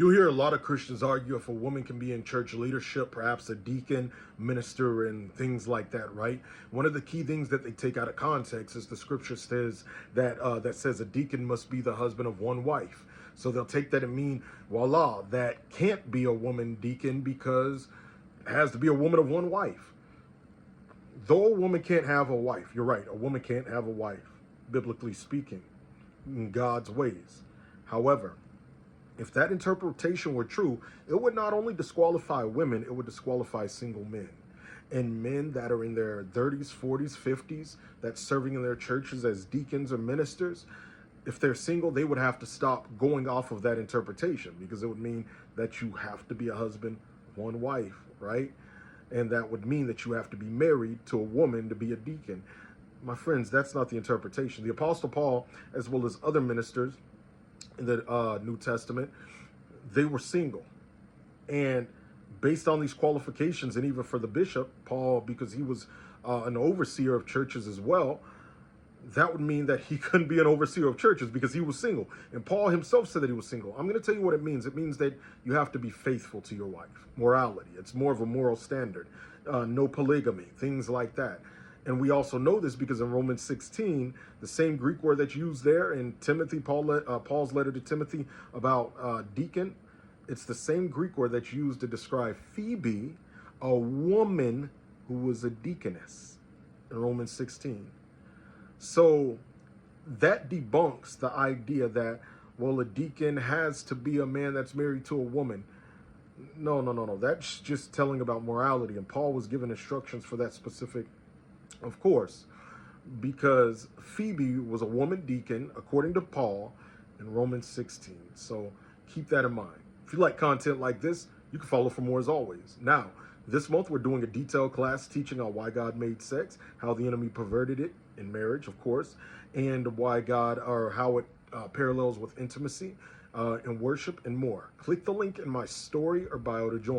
You'll hear a lot of Christians argue if a woman can be in church leadership, perhaps a deacon, minister, and things like that, right? One of the key things that they take out of context is the scripture says that says a deacon must be the husband of one wife. So they'll take that and mean, voila, that can't be a woman deacon because it has to be a woman of one wife. Though a woman can't have a wife, you're right, a woman can't have a wife, biblically speaking, in God's ways. However, if that interpretation were true, it would not only disqualify women, it would disqualify single men. And men that are in their 30s, 40s, 50s, that's serving in their churches as deacons or ministers, if they're single, they would have to stop going off of that interpretation, because it would mean that you have to be a husband, one wife, right? And that would mean that you have to be married to a woman to be a deacon. My friends, that's not the interpretation. The Apostle Paul, as well as other ministers in the New Testament, they were single. And based on these qualifications, and even for the bishop, Paul, because he was an overseer of churches as well, that would mean that he couldn't be an overseer of churches because he was single. And Paul himself said that he was single. I'm going to tell you what it means. It means that you have to be faithful to your wife. Morality. It's more of a moral standard. No polygamy. Things like that. And we also know this because in Romans 16, the same Greek word that's used there in Timothy, Paul's letter to Timothy about deacon, it's the same Greek word that's used to describe Phoebe, a woman who was a deaconess in Romans 16. So that debunks the idea that, well, a deacon has to be a man that's married to a woman. No. That's just telling about morality. And Paul was given instructions for that specific, of course, because Phoebe was a woman deacon, according to Paul, in Romans 16. So keep that in mind. If you like content like this, you can follow for more as always. Now, this month, we're doing a detailed class teaching on why God made sex, how the enemy perverted it in marriage, of course, and why God, or how it parallels with intimacy in worship and more. Click the link in my story or bio to join.